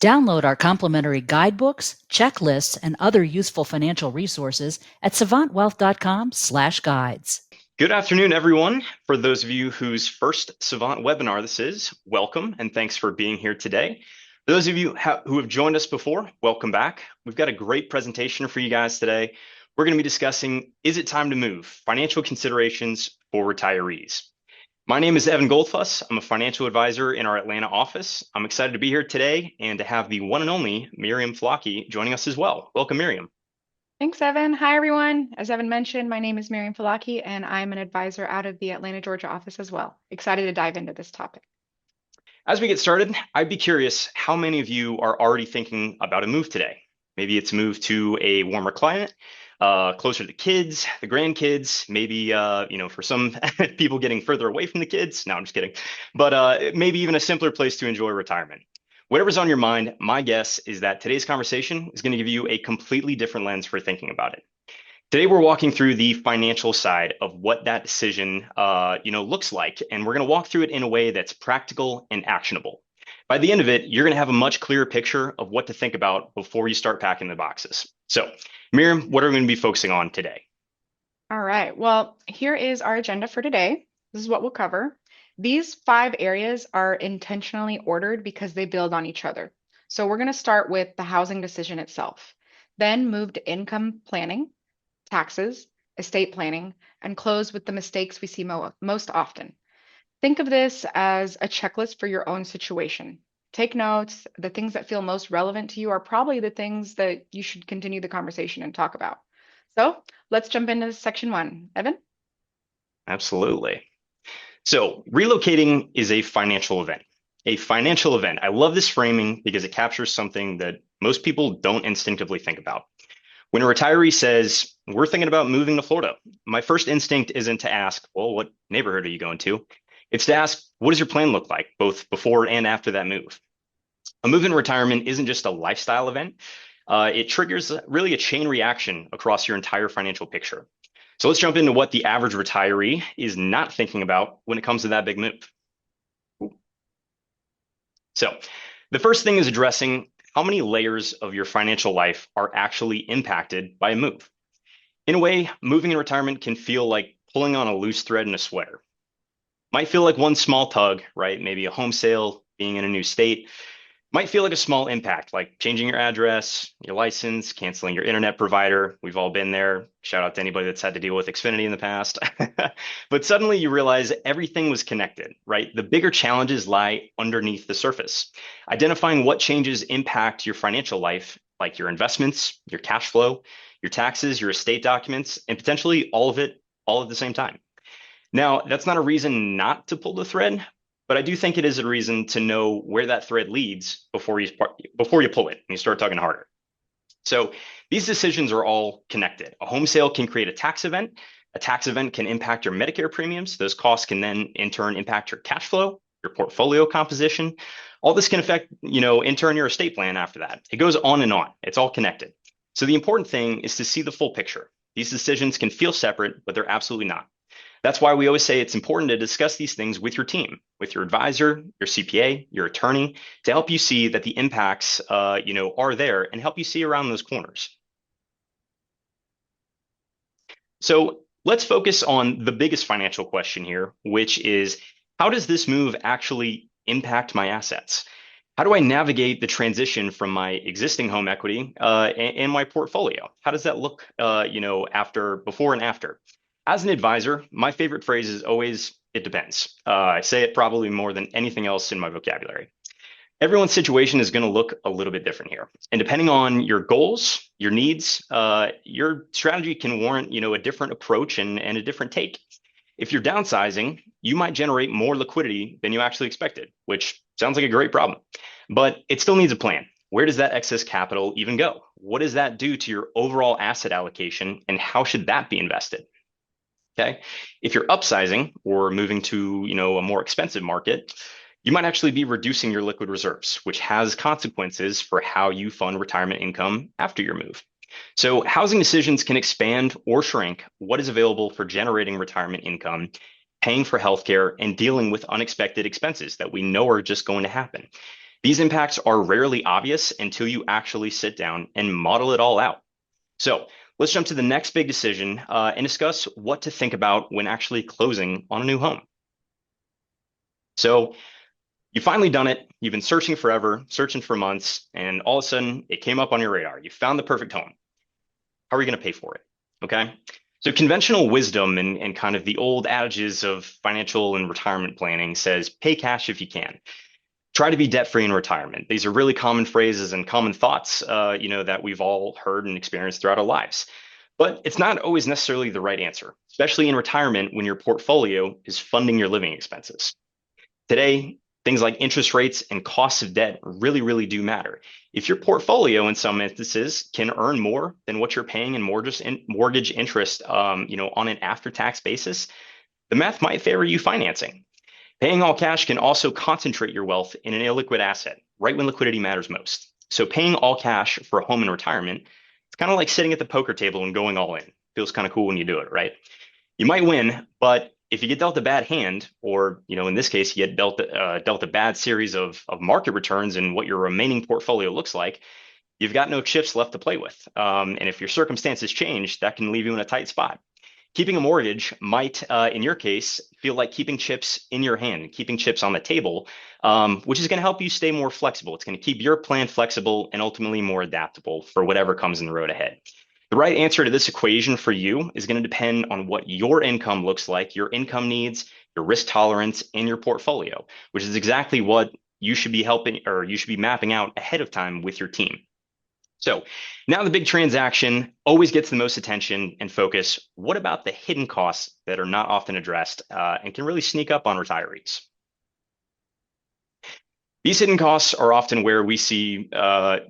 Download our complimentary guidebooks, checklists, and other useful financial resources at savantwealth.com/guides. Good afternoon, everyone. For those of you whose first Savant webinar this is, welcome and thanks for being here today. For those of you who have joined us before, welcome back. We've got a great presentation for you guys today. We're going to be discussing, is it time to move? Financial considerations for retirees. My name is Evan Goldfuss. I'm a financial advisor in our Atlanta office. I'm excited to be here today and to have the one and only Miriam Falaki joining us as well. Welcome, Miriam. Thanks, Evan. Hi, everyone. As Evan mentioned, my name is Miriam Falaki, and I'm an advisor out of the Atlanta, Georgia office as well. Excited to dive into this topic. As we get started, I'd be curious how many of you are already thinking about a move today. Maybe it's a move to a warmer climate, closer to the kids, the grandkids, maybe, for some people getting further away from the kids. No, I'm just kidding. But maybe even a simpler place to enjoy retirement. Whatever's on your mind, my guess is that today's conversation is going to give you a completely different lens for thinking about it. Today, we're walking through the financial side of what that decision, looks like, and we're going to walk through it in a way that's practical and actionable. By the end of it, you're going to have a much clearer picture of what to think about before you start packing the boxes. So, Miriam, what are we going to be focusing on today? All right. Well, here is our agenda for today. This is what we'll cover. These 5 areas are intentionally ordered because they build on each other. So we're going to start with the housing decision itself, then move to income planning, taxes, estate planning, and close with the mistakes we see most often. Think of this as a checklist for your own situation. Take notes. The things that feel most relevant to you are probably the things that you should continue the conversation and talk about. So let's jump into section 1. Evan? Absolutely. So relocating is a financial event. A financial event. I love this framing because it captures something that most people don't instinctively think about. When a retiree says, we're thinking about moving to Florida, my first instinct isn't to ask, well, what neighborhood are you going to? It's to ask, what does your plan look like, both before and after that move? A move in retirement isn't just a lifestyle event. It triggers really a chain reaction across your entire financial picture. So let's jump into what the average retiree is not thinking about when it comes to that big move. So the first thing is addressing how many layers of your financial life are actually impacted by a move. In a way, moving in retirement can feel like pulling on a loose thread in a sweater. Might feel like one small tug, right? Maybe a home sale, being in a new state. Might feel like a small impact, like changing your address, your license, canceling your internet provider. We've all been there. Shout out to anybody that's had to deal with Xfinity in the past. But suddenly you realize everything was connected, right? The bigger challenges lie underneath the surface. Identifying what changes impact your financial life, like your investments, your cash flow, your taxes, your estate documents, and potentially all of it all at the same time. Now, that's not a reason not to pull the thread, but I do think it is a reason to know where that thread leads before you pull it and you start tugging harder. So these decisions are all connected. A home sale can create a tax event. A tax event can impact your Medicare premiums. Those costs can then in turn impact your cash flow, your portfolio composition. All this can affect, in turn your estate plan after that. It goes on and on. It's all connected. So the important thing is to see the full picture. These decisions can feel separate, but they're absolutely not. That's why we always say it's important to discuss these things with your team, with your advisor, your CPA, your attorney, to help you see that the impacts, are there and help you see around those corners. So let's focus on the biggest financial question here, which is, how does this move actually impact my assets? How do I navigate the transition from my existing home equity and my portfolio? How does that look, before and after? As an advisor, my favorite phrase is always, it depends. I say it probably more than anything else in my vocabulary. Everyone's situation is going to look a little bit different here. And depending on your goals, your needs, your strategy can warrant, a different approach and a different take. If you're downsizing, you might generate more liquidity than you actually expected, which sounds like a great problem. But it still needs a plan. Where does that excess capital even go? What does that do to your overall asset allocation, and how should that be invested? Okay. If you're upsizing or moving to, a more expensive market, you might actually be reducing your liquid reserves, which has consequences for how you fund retirement income after your move. So housing decisions can expand or shrink what is available for generating retirement income, paying for healthcare, and dealing with unexpected expenses that we know are just going to happen. These impacts are rarely obvious until you actually sit down and model it all out. So let's jump to the next big decision and discuss what to think about when actually closing on a new home. So you've finally done it. You've been searching forever, searching for months, and all of a sudden it came up on your radar. You found the perfect home. How are you going to pay for it? Okay. So conventional wisdom and kind of the old adages of financial and retirement planning says pay cash if you can. Try to be debt free in retirement. These are really common phrases and common thoughts, that we've all heard and experienced throughout our lives. But it's not always necessarily the right answer, especially in retirement when your portfolio is funding your living expenses. Today, things like interest rates and costs of debt really, really do matter. If your portfolio, in some instances, can earn more than what you're paying in mortgage interest, on an after-tax basis, the math might favor you financing. Paying all cash can also concentrate your wealth in an illiquid asset, right when liquidity matters most. So paying all cash for a home in retirement, it's kind of like sitting at the poker table and going all in. Feels kind of cool when you do it, right? You might win, but if you get dealt a bad hand, or in this case, you get dealt a bad series of market returns and what your remaining portfolio looks like, you've got no chips left to play with. And if your circumstances change, that can leave you in a tight spot. Keeping a mortgage might, in your case, feel like keeping chips in your hand, keeping chips on the table, which is going to help you stay more flexible. It's going to keep your plan flexible and ultimately more adaptable for whatever comes in the road ahead. The right answer to this equation for you is going to depend on what your income looks like, your income needs, your risk tolerance, and your portfolio, which is exactly what you should be mapping out ahead of time with your team. So now the big transaction always gets the most attention and focus. What about the hidden costs that are not often addressed and can really sneak up on retirees? These hidden costs are often where we see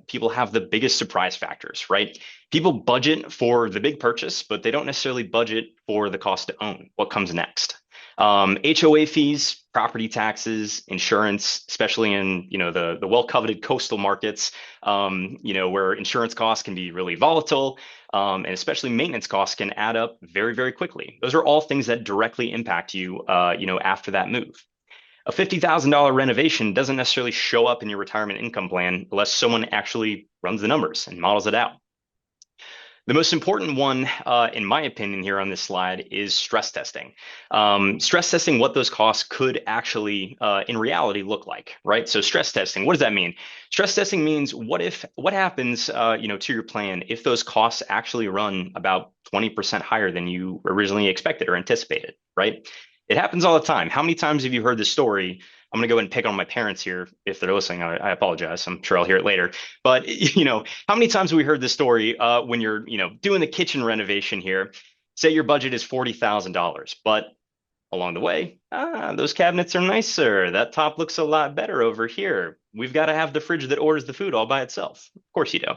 people have the biggest surprise factors, right? People budget for the big purchase, but they don't necessarily budget for the cost to own, what comes next. HOA fees, property taxes, insurance, especially in the well-coveted coastal markets, where insurance costs can be really volatile, and especially maintenance costs can add up very, very quickly. Those are all things that directly impact you, after that move. A $50,000 renovation doesn't necessarily show up in your retirement income plan unless someone actually runs the numbers and models it out. The most important one, in my opinion, here on this slide is stress testing. Stress testing what those costs could actually, in reality, look like, right? So stress testing, what does that mean? Stress testing means what happens, to your plan if those costs actually run about 20% higher than you originally expected or anticipated, right? It happens all the time. How many times have you heard this story? I'm going to go ahead and pick on my parents here. If they're listening, I apologize. I'm sure I'll hear it later. But, how many times have we heard this story when you're, doing the kitchen renovation here? Say your budget is $40,000, but along the way, those cabinets are nicer. That top looks a lot better over here. We've got to have the fridge that orders the food all by itself. Of course you do.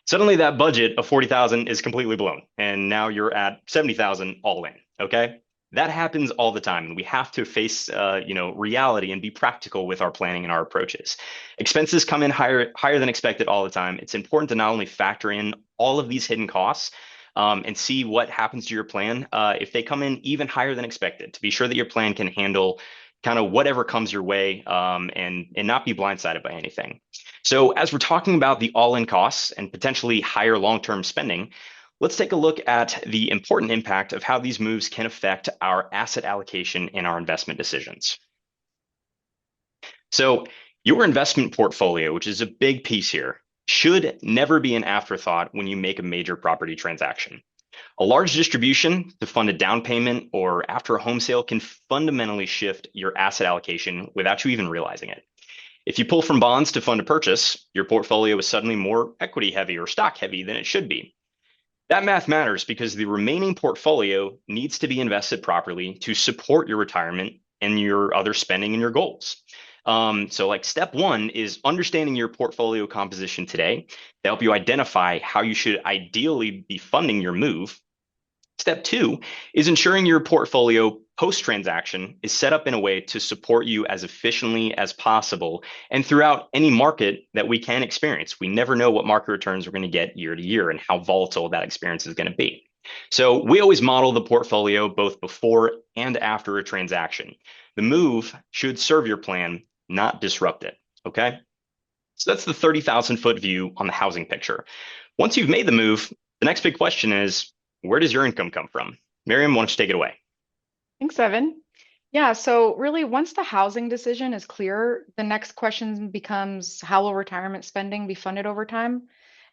Suddenly that budget of 40,000 is completely blown. And now you're at 70,000 all in. Okay. That happens all the time, and we have to face, reality and be practical with our planning and our approaches. Expenses come in higher than expected all the time. It's important to not only factor in all of these hidden costs and see what happens to your plan if they come in even higher than expected, to be sure that your plan can handle kind of whatever comes your way and not be blindsided by anything. So as we're talking about the all-in costs and potentially higher long-term spending, let's take a look at the important impact of how these moves can affect our asset allocation and our investment decisions. So your investment portfolio, which is a big piece here, should never be an afterthought when you make a major property transaction. A large distribution to fund a down payment or after a home sale can fundamentally shift your asset allocation without you even realizing it. If you pull from bonds to fund a purchase, your portfolio is suddenly more equity heavy or stock heavy than it should be. That math matters because the remaining portfolio needs to be invested properly to support your retirement and your other spending and your goals. So like step one is understanding your portfolio composition today to help you identify how you should ideally be funding your move. Step two is ensuring your portfolio post-transaction is set up in a way to support you as efficiently as possible and throughout any market that we can experience. We never know what market returns we're going to get year to year and how volatile that experience is going to be. So we always model the portfolio both before and after a transaction. The move should serve your plan, not disrupt it, okay? So that's the 30,000-foot view on the housing picture. Once you've made the move, the next big question is, where does your income come from? Miriam, why don't you take it away? Thanks, Evan. Yeah, so really, once the housing decision is clear, the next question becomes how will retirement spending be funded over time?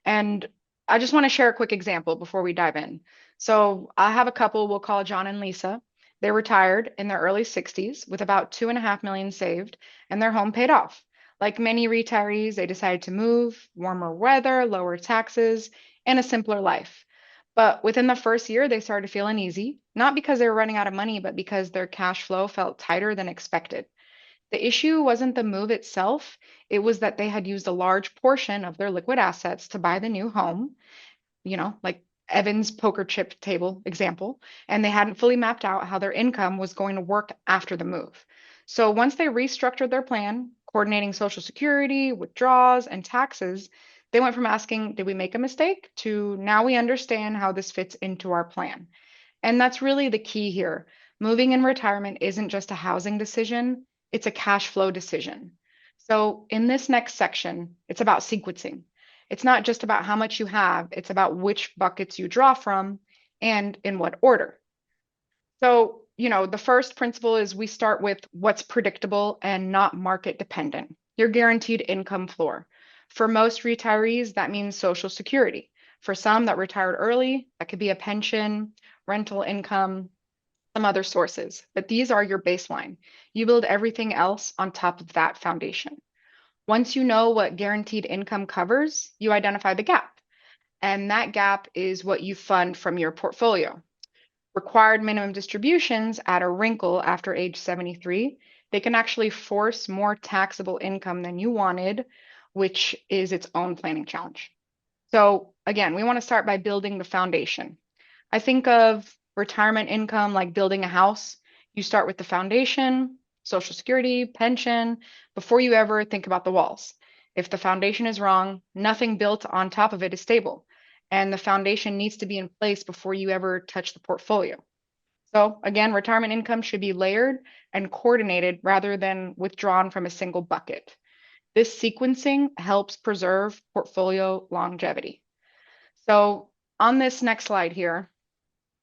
And I just want to share a quick example before we dive in. So I have a couple we'll call John and Lisa. They retired in their early 60s with about 2.5 million saved and their home paid off. Like many retirees, they decided to move, warmer weather, lower taxes, and a simpler life. But within the first year, they started to feel uneasy, not because they were running out of money, but because their cash flow felt tighter than expected. The issue wasn't the move itself, it was that they had used a large portion of their liquid assets to buy the new home, like Evan's poker chip table example, and they hadn't fully mapped out how their income was going to work after the move. So once they restructured their plan, coordinating Social Security, withdrawals, and taxes, they went from asking, did we make a mistake, to now we understand how this fits into our plan. And that's really the key here. Moving in retirement isn't just a housing decision, it's a cash flow decision. So in this next section, it's about sequencing. It's not just about how much you have, it's about which buckets you draw from and in what order. So, the first principle is we start with what's predictable and not market dependent, your guaranteed income floor. For most retirees, that means Social Security. For some that retired early, that could be a pension, rental income, some other sources, but these are your baseline. You build everything else on top of that foundation. Once you know what guaranteed income covers, you identify the gap. And that gap is what you fund from your portfolio. Required minimum distributions add a wrinkle after age 73. They can actually force more taxable income than you wanted, which is its own planning challenge. So, again, we want to start by building the foundation. I think of retirement income like building a house. You start with the foundation, Social Security, pension, before you ever think about the walls. If the foundation is wrong, nothing built on top of it is stable. And the foundation needs to be in place before you ever touch the portfolio. So, again, retirement income should be layered and coordinated rather than withdrawn from a single bucket. This sequencing helps preserve portfolio longevity. So, on this next slide here,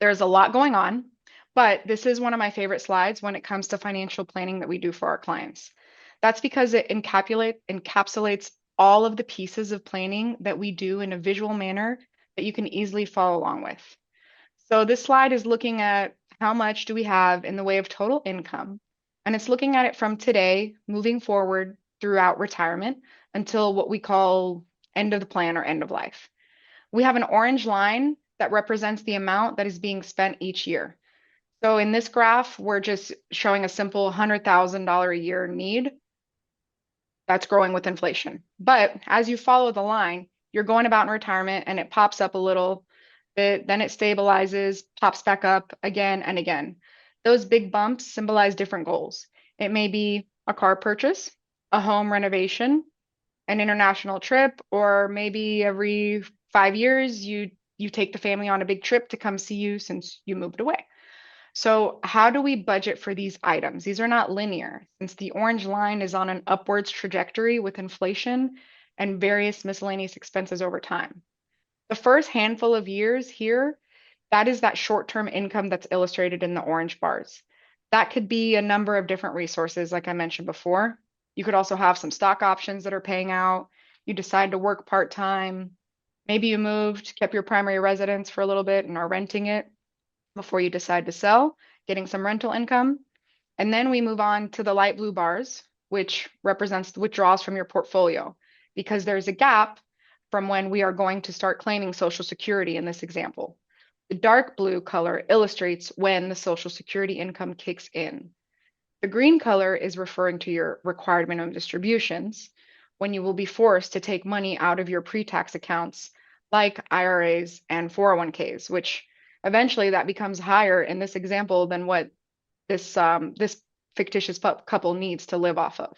there's a lot going on, but this is one of my favorite slides when it comes to financial planning that we do for our clients. That's because it encapsulates all of the pieces of planning that we do in a visual manner that you can easily follow along with. So this slide is looking at how much do we have in the way of total income, and it's looking at it from today moving forward throughout retirement until what we call end of the plan or end of life. We have an orange line that represents the amount that is being spent each year. So in this graph, we're just showing a simple $100,000 a year need that's growing with inflation. But as you follow the line, you're going about in retirement and it pops up a little bit, then it stabilizes, pops back up again and again. Those big bumps symbolize different goals. It may be a car purchase, a home renovation, an international trip, or maybe every 5 years you take the family on a big trip to come see you since you moved away. So how do we budget for these items? These are not linear, since the orange line is on an upwards trajectory with inflation and various miscellaneous expenses over time. The first handful of years here, that is that short-term income that's illustrated in the orange bars. That could be a number of different resources, like I mentioned before. You could also have some stock options that are paying out. You decide to work part-time. Maybe you moved, kept your primary residence for a little bit and are renting it before you decide to sell, getting some rental income. And then we move on to the light blue bars, which represents the withdrawals from your portfolio, because there's a gap from when we are going to start claiming Social Security in this example. The dark blue color illustrates when the Social Security income kicks in. The green color is referring to your required minimum distributions, when you will be forced to take money out of your pre-tax accounts like IRAs and 401ks, which eventually that becomes higher in this example than what this fictitious couple needs to live off of.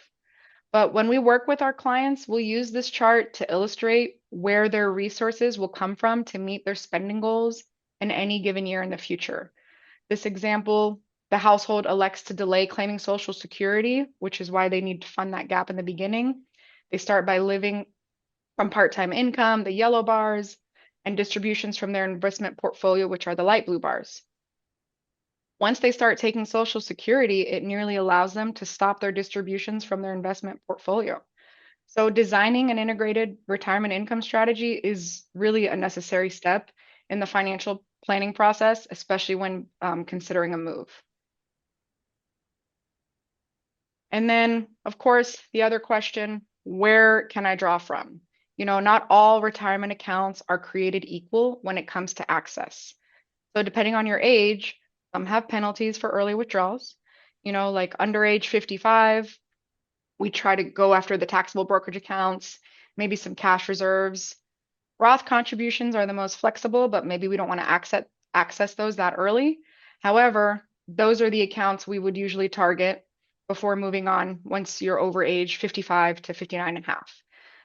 But when we work with our clients, we'll use this chart to illustrate where their resources will come from to meet their spending goals in any given year in the future. This example, the household elects to delay claiming Social Security, which is why they need to fund that gap in the beginning. They start by living from part-time income, the yellow bars, and distributions from their investment portfolio, which are the light blue bars. Once they start taking Social Security, it nearly allows them to stop their distributions from their investment portfolio. So designing an integrated retirement income strategy is really a necessary step in the financial planning process, especially when considering a move. And then, of course, the other question, where can I draw from? You know, not all retirement accounts are created equal when it comes to access. So depending on your age, some have penalties for early withdrawals. You know, like under age 55, we try to go after the taxable brokerage accounts, maybe some cash reserves. Roth contributions are the most flexible, but maybe we don't want to access those that early. However, those are the accounts we would usually target before moving on once you're over age 55 to 59 and a half.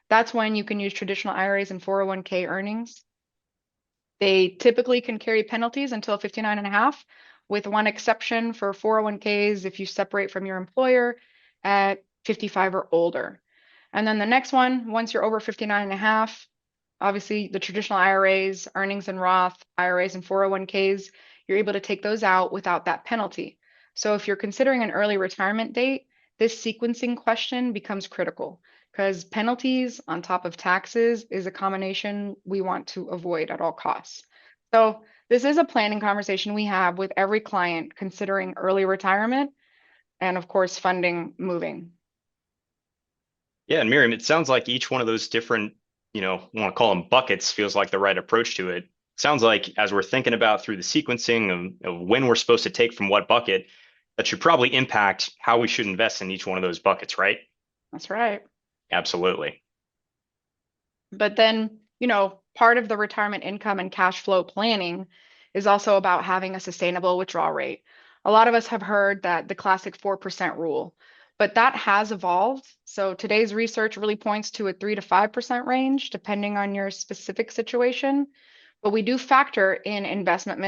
That's when you can use traditional IRAs and 401k earnings. They typically can carry penalties until 59 and a half, with one exception for 401ks if you separate from your employer at 55 or older. And then the next one, once you're over 59 and a half, obviously the traditional IRAs, earnings and Roth IRAs and 401ks, you're able to take those out without that penalty. So if you're considering an early retirement date, this sequencing question becomes critical because penalties on top of taxes is a combination we want to avoid at all costs. So this is a planning conversation we have with every client considering early retirement and of course funding moving. Yeah, and Miriam, it sounds like each one of those different, I want to call them buckets, feels like the right approach to it. Sounds like as we're thinking about through the sequencing of when we're supposed to take from what bucket, that should probably impact how we should invest in each one of those buckets, right? That's right. Absolutely. But then, you know, part of the retirement income and cash flow planning is also about having a sustainable withdrawal rate. A lot of us have heard that the classic 4% rule, but that has evolved. So today's research really points to a 3 to 5% range, depending on your specific situation. But we do factor in investment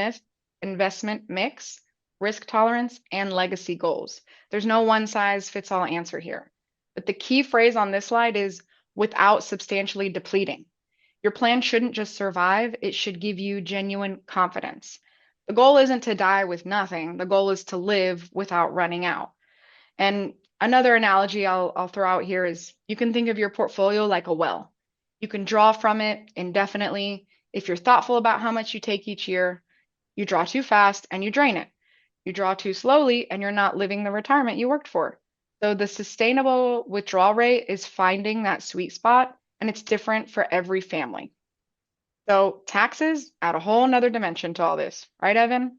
mix, risk tolerance, and legacy goals. There's no one size fits all answer here. But the key phrase on this slide is without substantially depleting. Your plan shouldn't just survive, it should give you genuine confidence. The goal isn't to die with nothing, the goal is to live without running out. And another analogy I'll throw out here is you can think of your portfolio like a well. You can draw from it indefinitely. If you're thoughtful about how much you take each year, you draw too fast and you drain it. You draw too slowly and you're not living the retirement you worked for. So the sustainable withdrawal rate is finding that sweet spot, and it's different for every family. So taxes add a whole nother dimension to all this, right, Evan?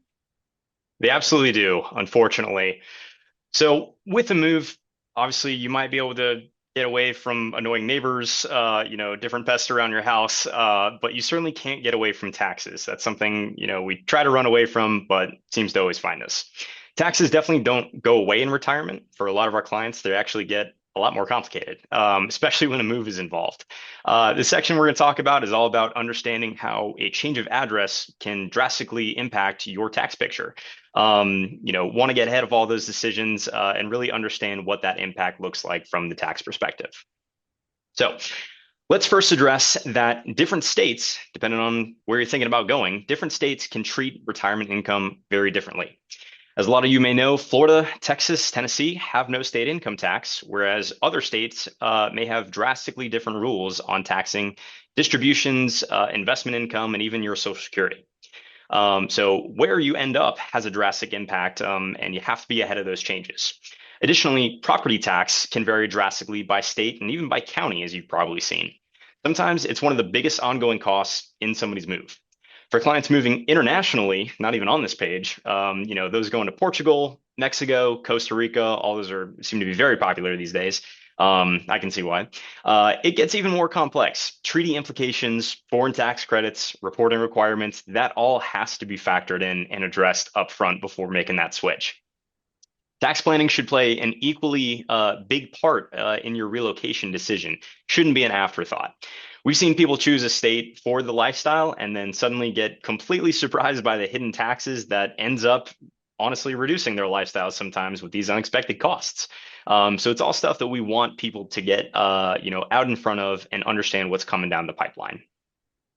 They absolutely do, unfortunately. So with the move, obviously you might be able to get away from annoying neighbors, different pests around your house, but you certainly can't get away from taxes. That's something, we try to run away from, but seems to always find us. Taxes definitely don't go away in retirement. For a lot of our clients, they actually get a lot more complicated, especially when a move is involved. The section we're going to talk about is all about understanding how a change of address can drastically impact your tax picture. Want to get ahead of all those decisions and really understand what that impact looks like from the tax perspective. So let's first address that different states, depending on where you're thinking about going, different states can treat retirement income very differently. As a lot of you may know, Florida, Texas, Tennessee have no state income tax, whereas other states may have drastically different rules on taxing distributions, investment income, and even your Social Security. So where you end up has a drastic impact, and you have to be ahead of those changes. Additionally, property tax can vary drastically by state and even by county, as you've probably seen. Sometimes it's one of the biggest ongoing costs in somebody's move. For clients moving internationally, not even on this page, those going to Portugal, Mexico, Costa Rica, all those seem to be very popular these days. I can see why. It gets even more complex. Treaty implications, foreign tax credits, reporting requirements, that all has to be factored in and addressed upfront before making that switch. Tax planning should play an equally big part in your relocation decision. Shouldn't be an afterthought. We've seen people choose a state for the lifestyle and then suddenly get completely surprised by the hidden taxes that ends up honestly reducing their lifestyles sometimes with these unexpected costs. So it's all stuff that we want people to get, out in front of and understand what's coming down the pipeline.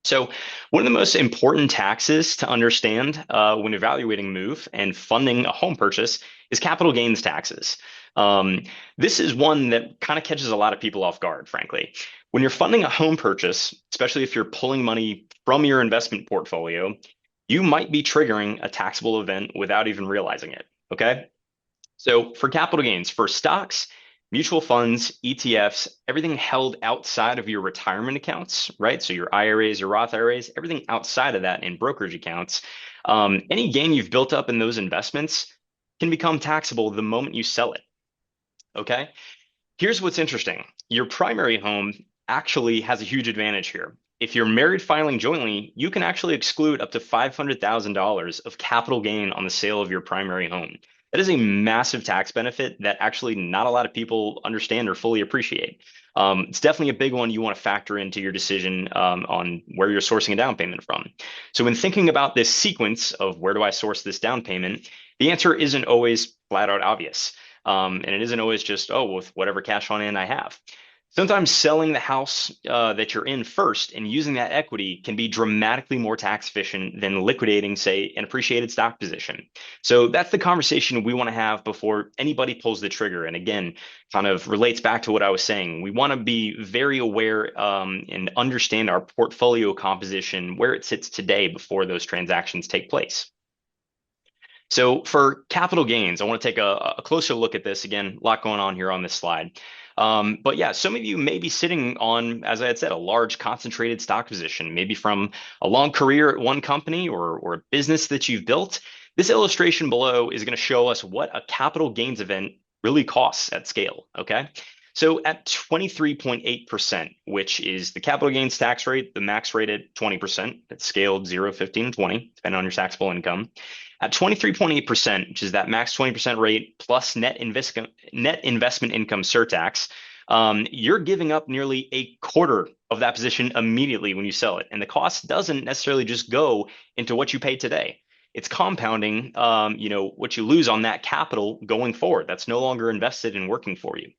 So, one of the most important taxes to understand when evaluating a move and funding a home purchase is capital gains taxes. This is one that kind of catches a lot of people off guard, frankly. When you're funding a home purchase, especially if you're pulling money from your investment portfolio, you might be triggering a taxable event without even realizing it. Okay. So for capital gains, for stocks, mutual funds, ETFs, everything held outside of your retirement accounts, right? So your IRAs, your Roth IRAs, everything outside of that in brokerage accounts, any gain you've built up in those investments can become taxable the moment you sell it. Okay. Here's what's interesting. Your primary home actually has a huge advantage here. If you're married filing jointly, you can actually exclude up to $500,000 of capital gain on the sale of your primary home. That is a massive tax benefit that actually not a lot of people understand or fully appreciate. It's definitely a big one you want to factor into your decision on where you're sourcing a down payment from. So when thinking about this sequence of where do I source this down payment, the answer isn't always flat out obvious. And it isn't always just, oh, with whatever cash on hand I have. Sometimes selling the house that you're in first and using that equity can be dramatically more tax efficient than liquidating, say, an appreciated stock position. So that's the conversation we want to have before anybody pulls the trigger. And again, kind of relates back to what I was saying. We want to be very aware and understand our portfolio composition, where it sits today before those transactions take place. So for capital gains, I want to take a closer look at this. Again, a lot going on here on this slide. But yeah, some of you may be sitting on, as I had said, a large concentrated stock position, maybe from a long career at one company or a business that you've built. This illustration below is going to show us what a capital gains event really costs at scale, okay? So at 23.8%, which is the capital gains tax rate, the max rate at 20%, it's scaled 0, 15, and 20, depending on your taxable income. At 23.8%, which is that max 20% rate plus net investment income surtax, you're giving up nearly a quarter of that position immediately when you sell it. And the cost doesn't necessarily just go into what you pay today. It's compounding, what you lose on that capital going forward. That's no longer invested and working for you.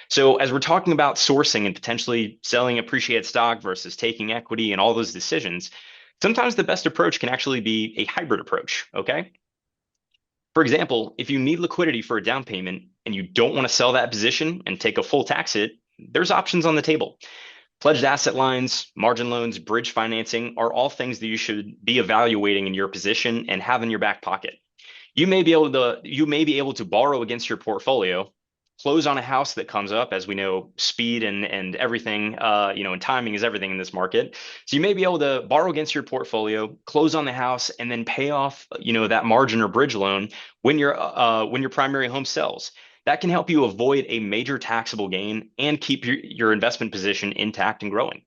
So as we're talking about sourcing and potentially selling appreciated stock versus taking equity and all those decisions, sometimes the best approach can actually be a hybrid approach, okay? For example, if you need liquidity for a down payment and you don't want to sell that position and take a full tax hit, there's options on the table. Pledged asset lines, margin loans, bridge financing are all things that you should be evaluating in your position and have in your back pocket. You may be able to borrow against your portfolio, close on a house that comes up. As we know, speed and everything, and timing is everything in this market. So you may be able to borrow against your portfolio, close on the house, and then pay off, that margin or bridge loan when your primary home sells. That can help you avoid a major taxable gain and keep your investment position intact and growing.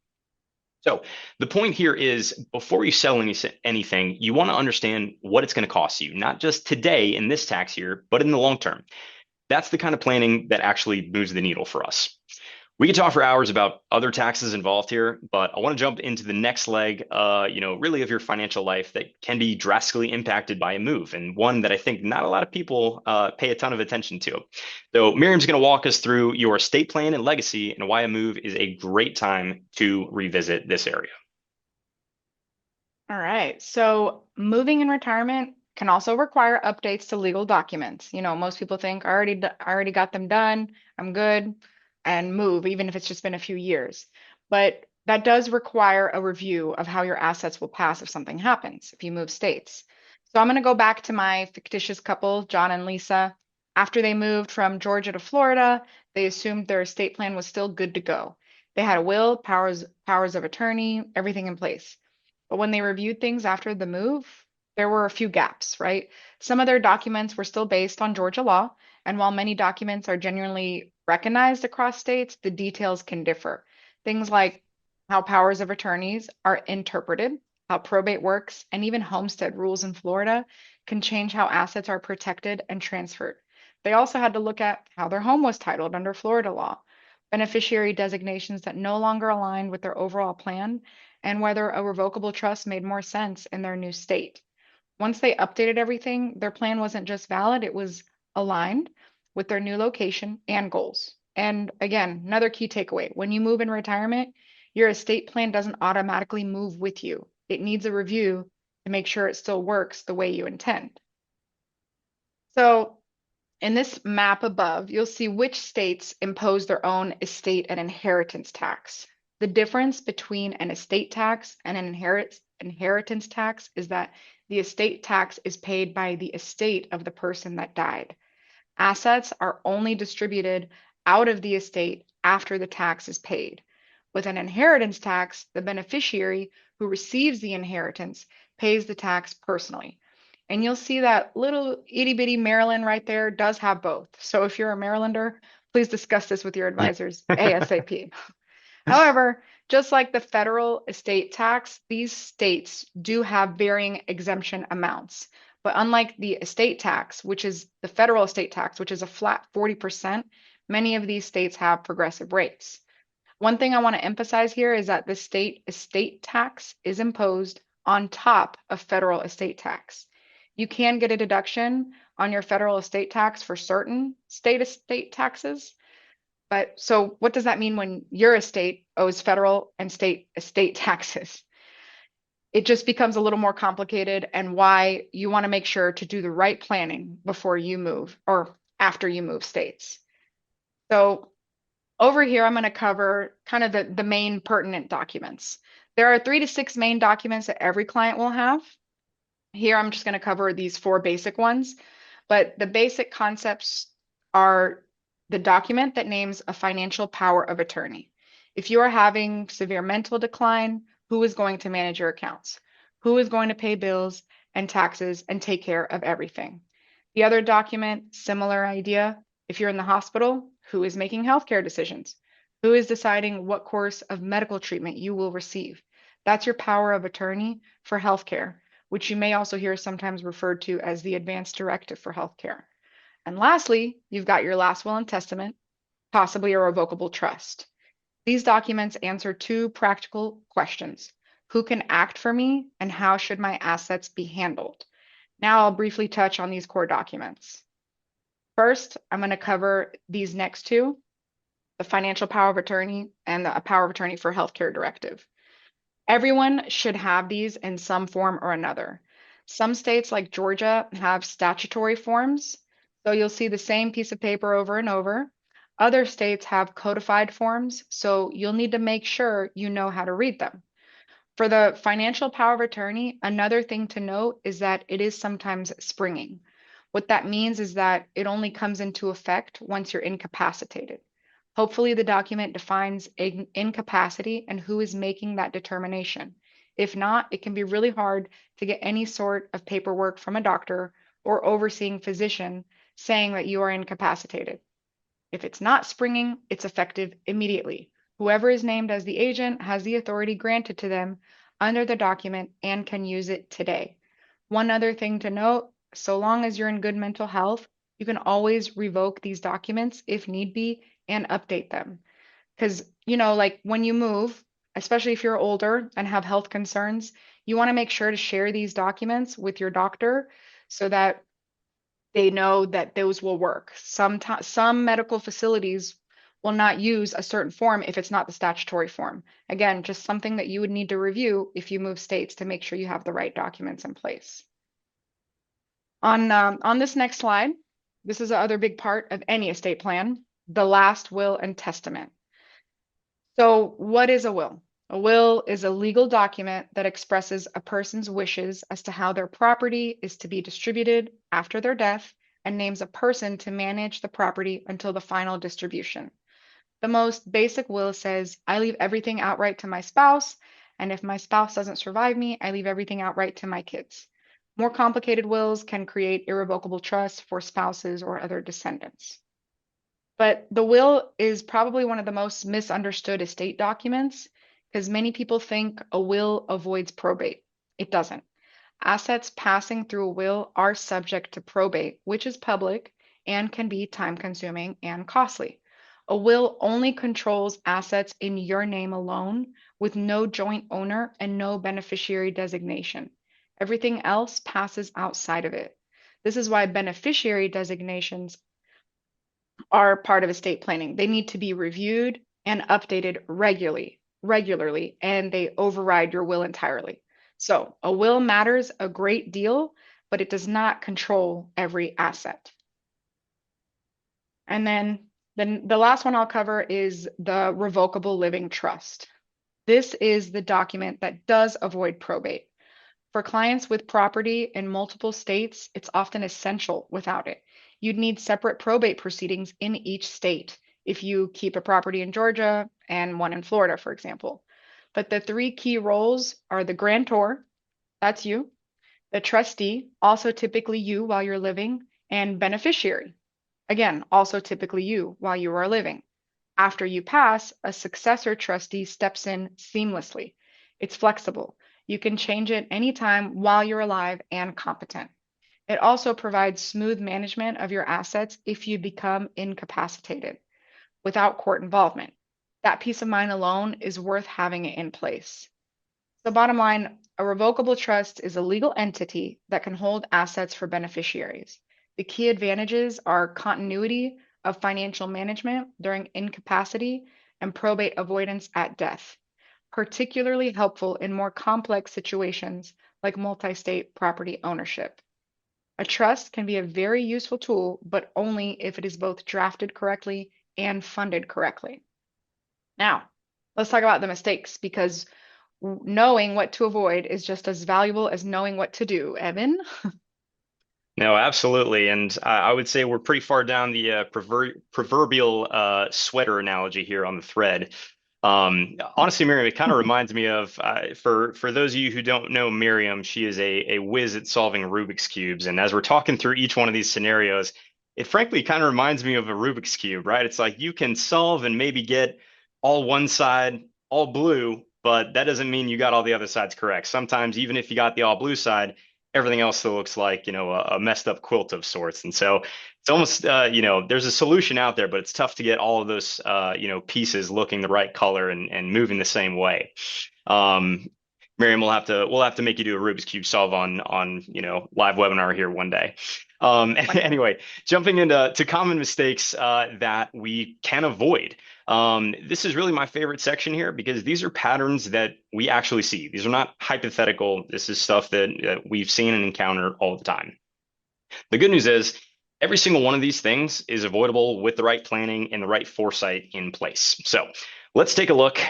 So the point here is before you sell anything, you want to understand what it's going to cost you, not just today in this tax year, but in the long term. That's the kind of planning that actually moves the needle for us. We could talk for hours about other taxes involved here, but I want to jump into the next leg, really of your financial life that can be drastically impacted by a move, and one that I think not a lot of people pay a ton of attention to. So Miriam's going to walk us through your estate plan and legacy and why a move is a great time to revisit this area. All right. So moving in retirement can also require updates to legal documents. Most people think I already got them done, I'm good, and move, even if it's just been a few years. But that does require a review of how your assets will pass if something happens, if you move states. So I'm going to go back to my fictitious couple, John and Lisa. After they moved from Georgia to Florida, they assumed their estate plan was still good to go. They had a will, powers of attorney, everything in place. But when they reviewed things after the move, there were a few gaps, right? Some of their documents were still based on Georgia law, and while many documents are genuinely recognized across states, the details can differ. Things like how powers of attorneys are interpreted, how probate works, and even homestead rules in Florida can change how assets are protected and transferred. They also had to look at how their home was titled under Florida law, beneficiary designations that no longer aligned with their overall plan, and whether a revocable trust made more sense in their new state. once they updated everything, their plan wasn't just valid, it was aligned with their new location and goals. And again, another key takeaway, when you move in retirement, your estate plan doesn't automatically move with you. It needs a review to make sure it still works the way you intend. So in this map above, you'll see which states impose their own estate and inheritance tax. The difference between an estate tax and an inheritance tax is that the estate tax is paid by the estate of the person that died. Assets are only distributed out of the estate after the tax is paid. With an inheritance tax, the beneficiary who receives the inheritance pays the tax personally. And you'll see that little itty bitty Maryland right there does have both. So if you're a Marylander, please discuss this with your advisors ASAP. However, just like the federal estate tax, these states do have varying exemption amounts. But unlike the estate tax, which is the federal estate tax, which is a flat 40%, many of these states have progressive rates. One thing I want to emphasize here is that the state estate tax is imposed on top of federal estate tax. You can get a deduction on your federal estate tax for certain state estate taxes. But so what does that mean when your estate owes federal and state estate taxes? It just becomes a little more complicated, and why you want to make sure to do the right planning before you move or after you move states. So over here, I'm going to cover kind of the main pertinent documents. There are 3 to 6 main documents that every client will have. Here, I'm just going to cover these 4 basic ones, but the basic concepts are the document that names a financial power of attorney. If you are having severe mental decline, who is going to manage your accounts? Who is going to pay bills and taxes and take care of everything? The other document, similar idea. If you're in the hospital, who is making healthcare decisions? Who is deciding what course of medical treatment you will receive? That's your power of attorney for healthcare, which you may also hear sometimes referred to as the advance directive for healthcare. And lastly, you've got your last will and testament, possibly a revocable trust. These documents answer 2 practical questions. Who can act for me, and how should my assets be handled? Now I'll briefly touch on these core documents. First, I'm going to cover these next 2, the financial power of attorney and the power of attorney for healthcare directive. Everyone should have these in some form or another. Some states like Georgia have statutory forms, so you'll see the same piece of paper over and over. Other states have codified forms, so you'll need to make sure you know how to read them. For the financial power of attorney, another thing to note is that it is sometimes springing. What that means is that it only comes into effect once you're incapacitated. Hopefully, the document defines incapacity and who is making that determination. If not, it can be really hard to get any sort of paperwork from a doctor or overseeing physician saying that you are incapacitated. If it's not springing, it's effective immediately. Whoever is named as the agent has the authority granted to them under the document and can use it today. One other thing to note, so long as you're in good mental health, you can always revoke these documents if need be and update them. Because, like when you move, especially if you're older and have health concerns, you want to make sure to share these documents with your doctor so that they know that those will work. Some medical facilities will not use a certain form if it's not the statutory form. Again, just something that you would need to review if you move states to make sure you have the right documents in place. On this next slide, this is the other big part of any estate plan, the last will and testament. So what is a will? A will is a legal document that expresses a person's wishes as to how their property is to be distributed after their death and names a person to manage the property until the final distribution. The most basic will says, I leave everything outright to my spouse, and if my spouse doesn't survive me, I leave everything outright to my kids. More complicated wills can create irrevocable trusts for spouses or other descendants. But the will is probably one of the most misunderstood estate documents because many people think a will avoids probate. It doesn't. Assets passing through a will are subject to probate, which is public and can be time-consuming and costly. A will only controls assets in your name alone with no joint owner and no beneficiary designation. Everything else passes outside of it. This is why beneficiary designations are part of estate planning. They need to be reviewed and updated regularly, and they override your will entirely. So, a will matters a great deal, but it does not control every asset. And then the last one I'll cover is the revocable living trust. This is the document that does avoid probate. For clients with property in multiple states, it's often essential without it. You'd need separate probate proceedings in each state if you keep a property in Georgia and one in Florida, for example. But the three key roles are the grantor, that's you, the trustee, also typically you while you're living, and beneficiary, again, also typically you while you are living. After you pass, a successor trustee steps in seamlessly. It's flexible. You can change it anytime while you're alive and competent. It also provides smooth management of your assets if you become incapacitated without court involvement. That peace of mind alone is worth having it in place. So, bottom line, a revocable trust is a legal entity that can hold assets for beneficiaries. The key advantages are continuity of financial management during incapacity and probate avoidance at death, particularly helpful in more complex situations like multi-state property ownership. A trust can be a very useful tool, but only if it is both drafted correctly and funded correctly. Now, let's talk about the mistakes because knowing what to avoid is just as valuable as knowing what to do. Evan? No, absolutely. And I would say we're pretty far down the proverbial sweater analogy here on the thread. Honestly, Miriam, it kind of reminds me of for those of you who don't know Miriam, she is a whiz at solving Rubik's cubes. And as we're talking through each one of these scenarios, it frankly kind of reminds me of a Rubik's cube, right? It's like you can solve and maybe get all one side all blue, but that doesn't mean you got all the other sides correct. Sometimes even if you got the all blue side, everything else still looks like, a messed up quilt of sorts. And so it's almost, there's a solution out there, but it's tough to get all of those, pieces looking the right color and moving the same way. Um, Miriam, we'll have to make you do a Rubik's Cube solve on live webinar here one day. Anyway, jumping into common mistakes that we can avoid. This is really my favorite section here because these are patterns that we actually see. These are not hypothetical. This is stuff that we've seen and encounter all the time. The good news is every single one of these things is avoidable with the right planning and the right foresight in place. So let's take a look.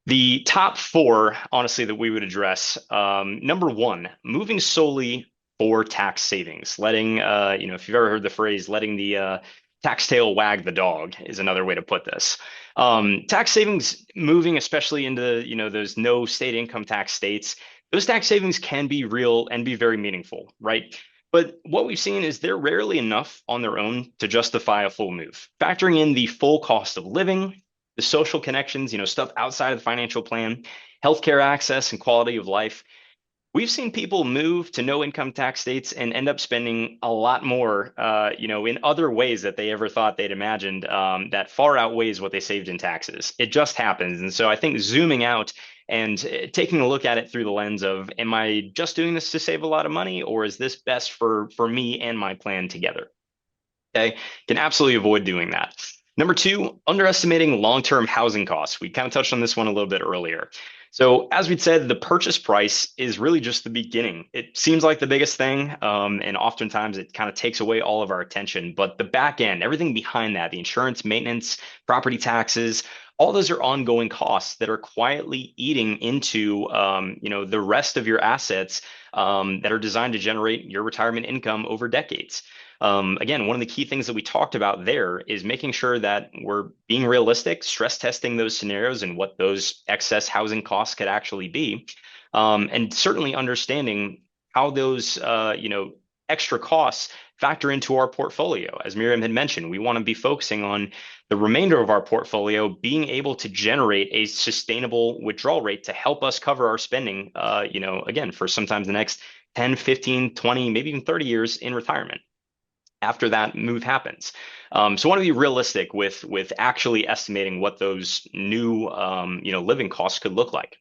The top four, honestly, that we would address. Number one, moving solely for tax savings. Letting, if you've ever heard the phrase, letting the tax tail wag the dog is another way to put this. Tax savings moving, especially into, those no state income tax states, those tax savings can be real and be very meaningful, right? But what we've seen is they're rarely enough on their own to justify a full move. Factoring in the full cost of living, the social connections, stuff outside of the financial plan, healthcare access and quality of life. We've seen people move to no income tax states and end up spending a lot more, in other ways that they ever thought they'd imagined, that far outweighs what they saved in taxes. It just happens. And so I think zooming out and taking a look at it through the lens of, am I just doing this to save a lot of money, or is this best for me and my plan together? Okay, can absolutely avoid doing that. Number two, underestimating long-term housing costs. We kind of touched on this one a little bit earlier. So as we said, the purchase price is really just the beginning. It seems like the biggest thing, and oftentimes it kind of takes away all of our attention. But the back end, everything behind that, the insurance, maintenance, property taxes, all those are ongoing costs that are quietly eating into, the rest of your assets that are designed to generate your retirement income over decades. Again, one of the key things that we talked about there is making sure that we're being realistic, stress testing those scenarios and what those excess housing costs could actually be, and certainly understanding how those extra costs factor into our portfolio. As Miriam had mentioned, we want to be focusing on the remainder of our portfolio being able to generate a sustainable withdrawal rate to help us cover our spending, again, for sometimes the next 10, 15, 20, maybe even 30 years in retirement after that move happens. So I want to be realistic with actually estimating what those new living costs could look like.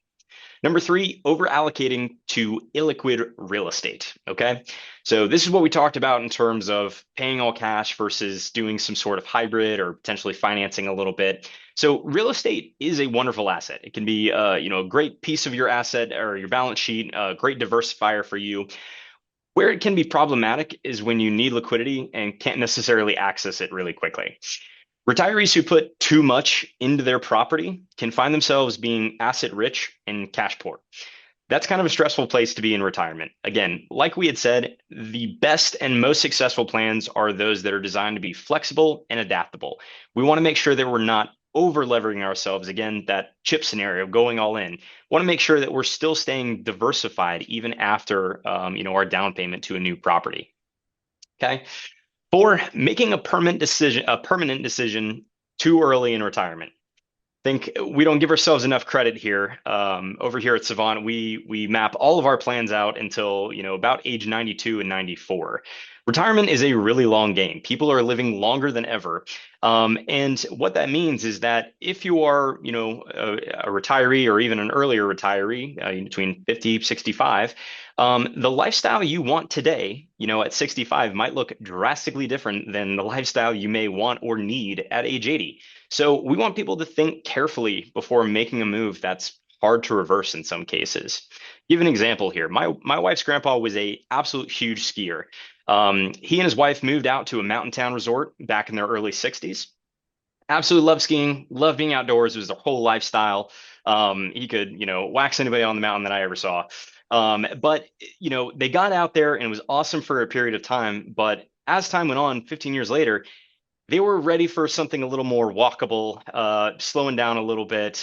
Number three, over allocating to illiquid real estate. Okay. So this is what we talked about in terms of paying all cash versus doing some sort of hybrid or potentially financing a little bit. So real estate is a wonderful asset. It can be, a great piece of your asset or your balance sheet, a great diversifier for you. Where it can be problematic is when you need liquidity and can't necessarily access it really quickly. Retirees who put too much into their property can find themselves being asset rich and cash poor. That's kind of a stressful place to be in retirement. Again, like we had said, the best and most successful plans are those that are designed to be flexible and adaptable. We want to make sure that we're not over leveraging ourselves. Again, that chip scenario, going all in. Want to make sure that we're still staying diversified even after, our down payment to a new property. Okay. Four, making a permanent decision too early in retirement. Think we don't give ourselves enough credit here. Over here at Savant, we map all of our plans out until about age 92 and 94. Retirement is a really long game. People are living longer than ever, and what that means is that if you are a retiree or even an earlier retiree between 50, 65, the lifestyle you want today, at 65 might look drastically different than the lifestyle you may want or need at age 80. So we want people to think carefully before making a move that's hard to reverse in some cases. Give an example here. My wife's grandpa was a absolute huge skier. He and his wife moved out to a mountain town resort back in their early 60s. Absolutely loved skiing, loved being outdoors. It was their whole lifestyle. He could, wax anybody on the mountain that I ever saw. But they got out there and it was awesome for a period of time. But as time went on, 15 years later, they were ready for something a little more walkable, slowing down a little bit,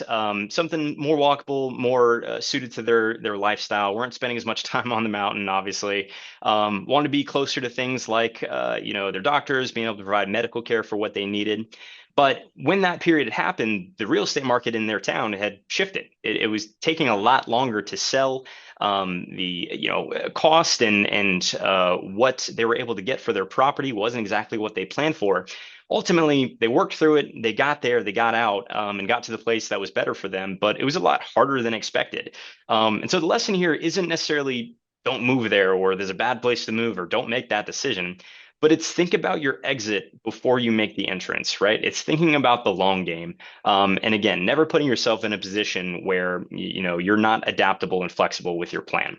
something more walkable, more suited to their lifestyle. Weren't spending as much time on the mountain, obviously. Wanted to be closer to things like, their doctors, being able to provide medical care for what they needed. But when that period had happened, the real estate market in their town had shifted. It was taking a lot longer to sell. The cost and what they were able to get for their property wasn't exactly what they planned for. Ultimately, they worked through it. They got there, they got out, and got to the place that was better for them. But it was a lot harder than expected. And so the lesson here isn't necessarily don't move there or there's a bad place to move or don't make that decision. But it's think about your exit before you make the entrance, right? It's thinking about the long game. And again, never putting yourself in a position where you're not adaptable and flexible with your plan.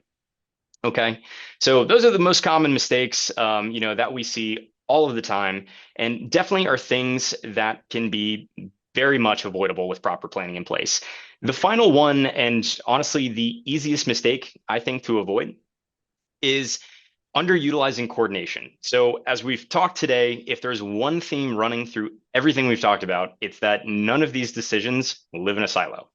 Okay, so those are the most common mistakes that we see all of the time, and definitely are things that can be very much avoidable with proper planning in place. The final one, and honestly the easiest mistake I think to avoid, is underutilizing coordination. So as we've talked today, if there's one theme running through everything we've talked about, it's that none of these decisions live in a silo.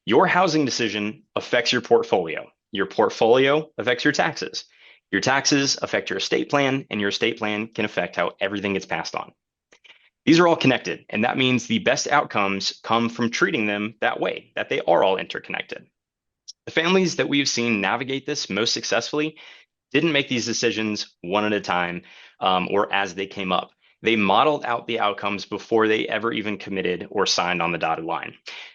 Your housing decision affects your portfolio. Your portfolio affects your taxes. Your taxes affect your estate plan, and your estate plan can affect how everything gets passed on. These are all connected, and that means the best outcomes come from treating them that way, that they are all interconnected. The families that we've seen navigate this most successfully didn't make these decisions one at a time or as they came up. They modeled out the outcomes before they ever even committed or signed on the dotted line.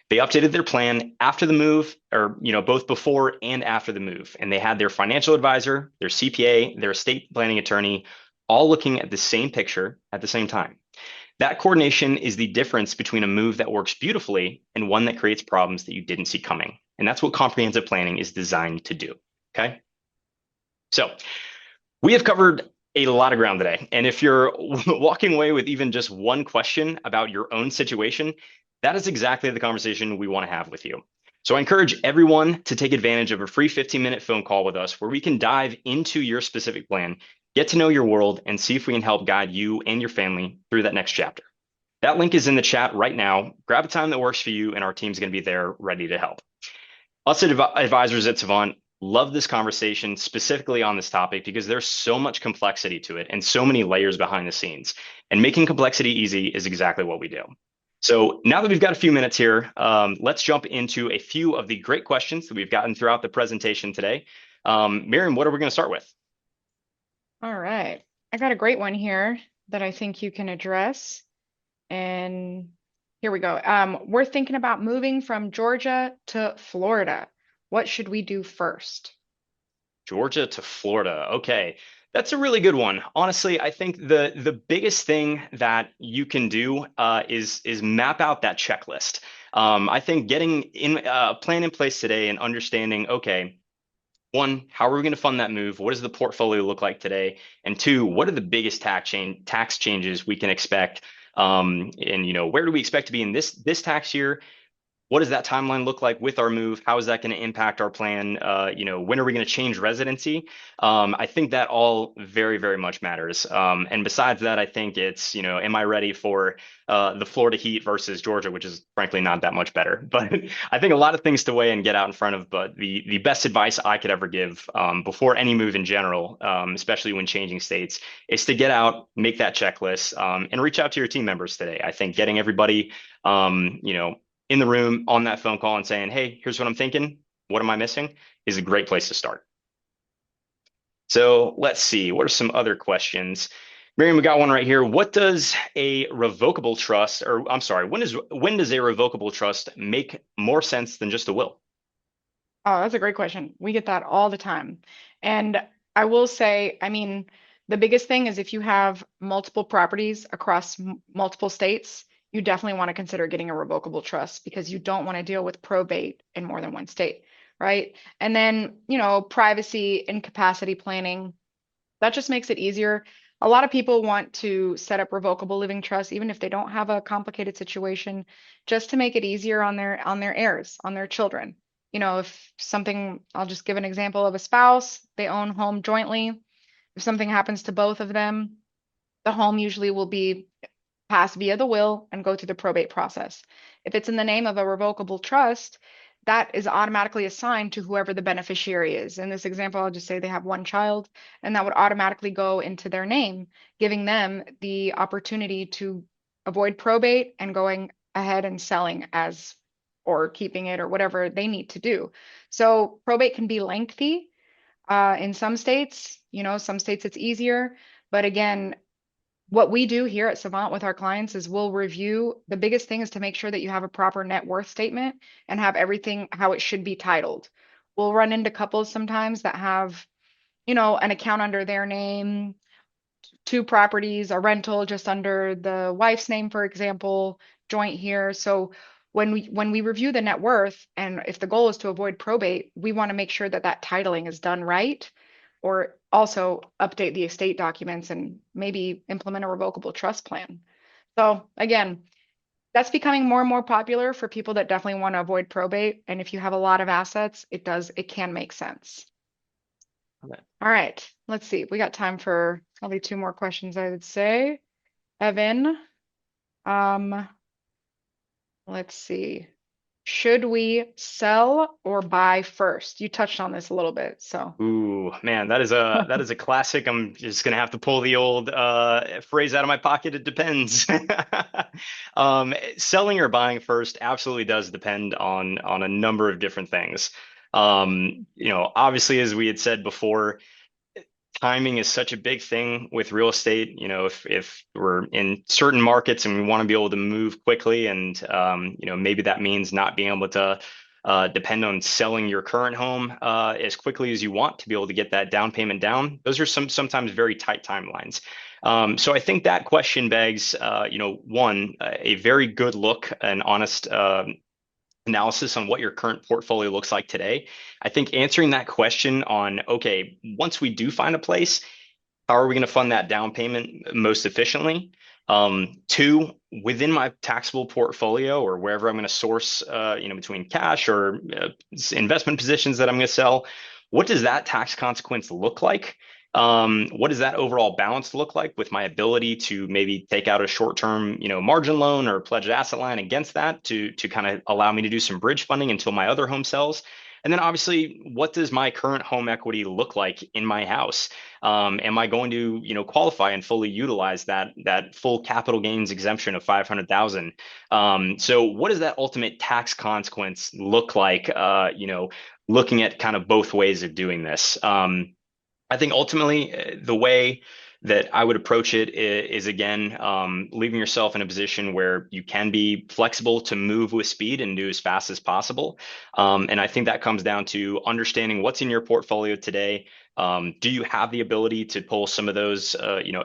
They updated their plan after the move, or both before and after the move, and they had their financial advisor, their CPA, their estate planning attorney, all looking at the same picture at the same time. That coordination is the difference between a move that works beautifully and one that creates problems that you didn't see coming. And that's what comprehensive planning is designed to do. Okay. So we have covered a lot of ground today. And if you're walking away with even just one question about your own situation, that is exactly the conversation we want to have with you. So I encourage everyone to take advantage of a free 15-minute phone call with us where we can dive into your specific plan, get to know your world, and see if we can help guide you and your family through that next chapter. That link is in the chat right now. Grab a time that works for you, and our team's going to be there ready to help. Us advisors at Savant love this conversation specifically on this topic because there's so much complexity to it and so many layers behind the scenes. And making complexity easy is exactly what we do. So now that we've got a few minutes here, let's jump into a few of the great questions that we've gotten throughout the presentation today. Miriam, what are we going to start with? All right. I got a great one here that I think you can address. And here we go. We're thinking about moving from Georgia to Florida. What should we do first? Georgia to Florida. Okay. That's a really good one. Honestly, I think the biggest thing that you can do is map out that checklist. I think getting in a plan in place today and understanding, okay, one, how are we going to fund that move? What does the portfolio look like today? And two, what are the biggest tax changes we can expect? And where do we expect to be in this tax year? What does that timeline look like with our move? How is that going to impact our plan? When are we going to change residency? I think that all very, very much matters. And besides that, I think it's, am I ready for the Florida heat versus Georgia, which is frankly not that much better. But I think a lot of things to weigh and get out in front of. But the best advice I could ever give before any move in general, especially when changing states, is to get out, make that checklist, and reach out to your team members today. I think getting everybody, in the room on that phone call and saying, hey, here's what I'm thinking. What am I missing? Is a great place to start. So let's see. What are some other questions? Miriam, we got one right here. What does a revocable trust, or I'm sorry, when does a revocable trust make more sense than just a will? Oh, that's a great question. We get that all the time. And I will say, I mean, the biggest thing is if you have multiple properties across multiple states, you definitely want to consider getting a revocable trust because you don't want to deal with probate in more than one state, right? And then, privacy and capacity planning, that just makes it easier. A lot of people want to set up revocable living trusts, even if they don't have a complicated situation, just to make it easier on their heirs, on their children. If something, I'll just give an example of a spouse, they own home jointly. If something happens to both of them, the home usually will be passed via the will and go through the probate process. If it's in the name of a revocable trust, that is automatically assigned to whoever the beneficiary is. In this example, I'll just say they have one child, and that would automatically go into their name, giving them the opportunity to avoid probate and going ahead and selling as or keeping it or whatever they need to do. So probate can be lengthy in some states. Some states it's easier. But again, what we do here at Savant with our clients is we'll review. The biggest thing is to make sure that you have a proper net worth statement and have everything how it should be titled. We'll run into couples sometimes that have, an account under their name, two properties, a rental just under the wife's name, for example, joint here. So when we review the net worth, and if the goal is to avoid probate, we want to make sure that that titling is done right, or also update the estate documents and maybe implement a revocable trust plan. So again, that's becoming more and more popular for people that definitely want to avoid probate. And if you have a lot of assets, it can make sense. Okay. All right, let's see. We got time for probably two more questions, I would say. Evan, let's see. Should we sell or buy first? You touched on this a little bit, so. Ooh, man, that is a classic. I'm just gonna have to pull the old phrase out of my pocket. It depends. Selling or buying first absolutely does depend on a number of different things. Obviously, as we had said before, timing is such a big thing with real estate. If we're in certain markets and we want to be able to move quickly, and maybe that means not being able to depend on selling your current home as quickly as you want to be able to get that down payment down. Those are sometimes very tight timelines. So I think that question begs, one, a very good look, an honest analysis on what your current portfolio looks like today. I think answering that question on, okay, once we do find a place, how are we going to fund that down payment most efficiently? Two, within my taxable portfolio or wherever I'm going to source, between cash or investment positions that I'm going to sell, what does that tax consequence look like? What does that overall balance look like with my ability to maybe take out a short-term, margin loan or pledged asset line against that to kind of allow me to do some bridge funding until my other home sells? And then obviously, what does my current home equity look like in my house? Am I going to, qualify and fully utilize that full capital gains exemption of 500,000? So what does that ultimate tax consequence look like? Looking at kind of both ways of doing this. I think ultimately the way that I would approach it is again, leaving yourself in a position where you can be flexible to move with speed and do as fast as possible. And I think that comes down to understanding what's in your portfolio today. Do you have the ability to pull some of those,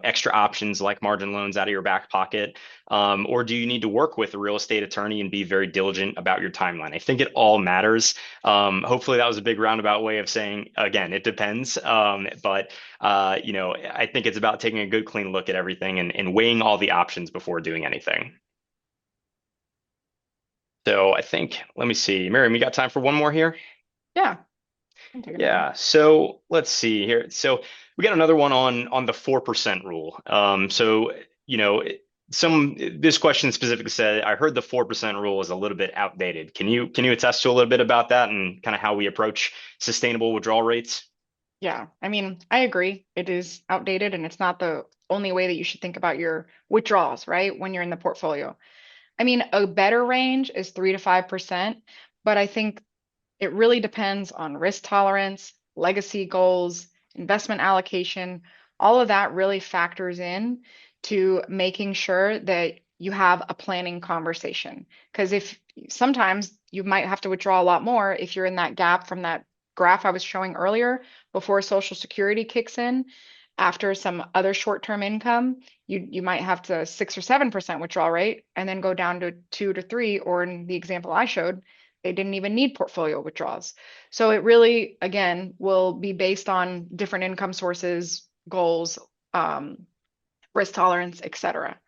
extra options like margin loans out of your back pocket? Or do you need to work with a real estate attorney and be very diligent about your timeline? I think it all matters. Hopefully that was a big roundabout way of saying, again, it depends. But I think it's about taking a good, clean look at everything and weighing all the options before doing anything. So I think, let me see, Miriam, you got time for one more here? Yeah. I'll take another one. Yeah. So let's see here. So we got another one on the 4% rule. So this question specifically said, I heard the 4% rule is a little bit outdated. Can you attest to a little bit about that and kind of how we approach sustainable withdrawal rates? Yeah, I mean, I agree. It is outdated and it's not the only way that you should think about your withdrawals, right? When you're in the portfolio. I mean, a better range is 3 to 5%, but I think it really depends on risk tolerance, legacy goals, investment allocation. All of that really factors in to making sure that you have a planning conversation. Because if sometimes you might have to withdraw a lot more if you're in that gap from that graph I was showing earlier before Social Security kicks in. After some other short-term income, you might have to 6 or 7% withdrawal rate and then go down to 2 to 3, or in the example I showed, they didn't even need portfolio withdrawals. So it really, again, will be based on different income sources, goals, risk tolerance, etc.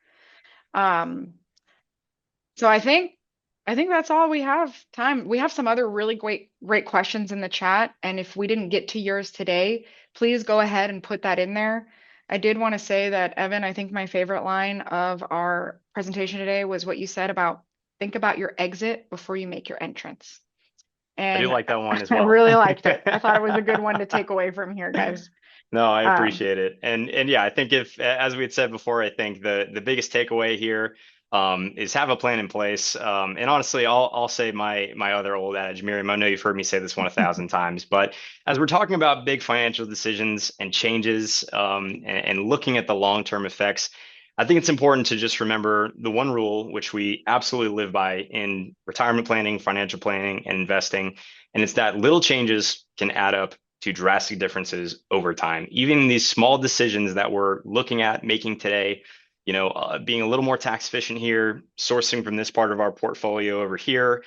So I think that's all we have time. We have some other really great questions in the chat, and if we didn't get to yours today, please go ahead and put that in there. I did want to say that, Evan, I think my favorite line of our presentation today was what you said about think about your exit before you make your entrance. I do And like that one as I well. really liked it. I thought it was a good one to take away from here, guys. No, I Um, appreciate it. And yeah, I think if, as we had said before, I think the biggest takeaway here is have a plan in place. And honestly, I'll say my other old adage, Miriam, I know you've heard me say this one 1,000 times, but as we're talking about big financial decisions and changes, and looking at the long-term effects, I think it's important to just remember the one rule, which we absolutely live by in retirement planning, financial planning, and investing. And it's that little changes can add up to drastic differences over time. Even these small decisions that we're looking at making today, being a little more tax efficient here, sourcing from this part of our portfolio over here,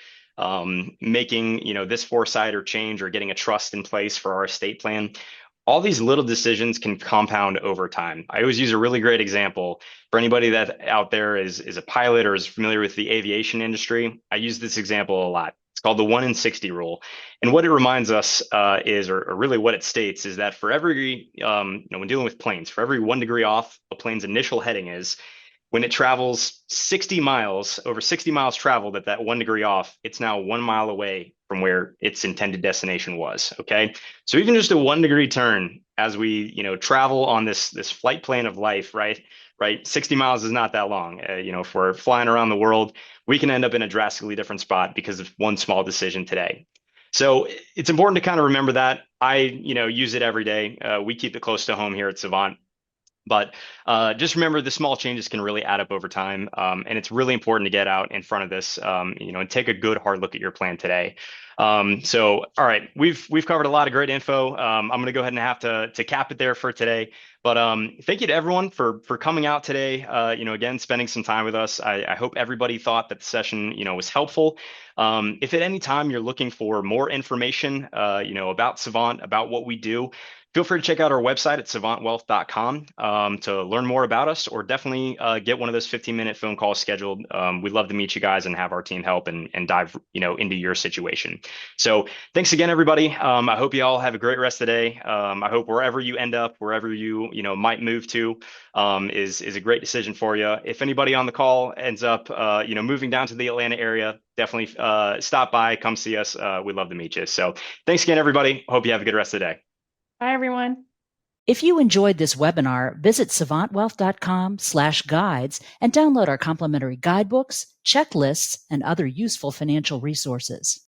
making, this foresight or change or getting a trust in place for our estate plan. All these little decisions can compound over time. I always use a really great example for anybody that out there is a pilot or is familiar with the aviation industry. I use this example a lot. It's called the 1 in 60 rule. And what it reminds us is, or really what it states, is that for every, when dealing with planes, for every 1 degree off a plane's initial heading is, when it travels 60 miles, over 60 miles traveled at that 1 degree off, it's now 1 mile away from where its intended destination was. Okay. So even just a 1 degree turn as we, travel on this flight plan of life, right? 60 miles is not that long. If we're flying around the world, we can end up in a drastically different spot because of one small decision today. So it's important to kind of remember that. I, use it every day. We keep it close to home here at Savant. But just remember, the small changes can really add up over time, and it's really important to get out in front of this, and take a good hard look at your plan today. So, all right, we've covered a lot of great info. I'm going to go ahead and have to cap it there for today. But thank you to everyone for coming out today. Again, spending some time with us. I hope everybody thought that the session, was helpful. If at any time you're looking for more information, about Savant, about what we do, feel free to check out our website at savantwealth.com to learn more about us, or definitely get one of those 15-minute phone calls scheduled. We'd love to meet you guys and have our team help and dive into your situation. So thanks again, everybody. I hope you all have a great rest of the day. I hope wherever you end up, wherever you might move to, is a great decision for you. If anybody on the call ends up moving down to the Atlanta area, definitely stop by, come see us. We'd love to meet you. So thanks again, everybody. Hope you have a good rest of the day. Bye, everyone. If you enjoyed this webinar, visit savantwealth.com/guides and download our complimentary guidebooks, checklists, and other useful financial resources.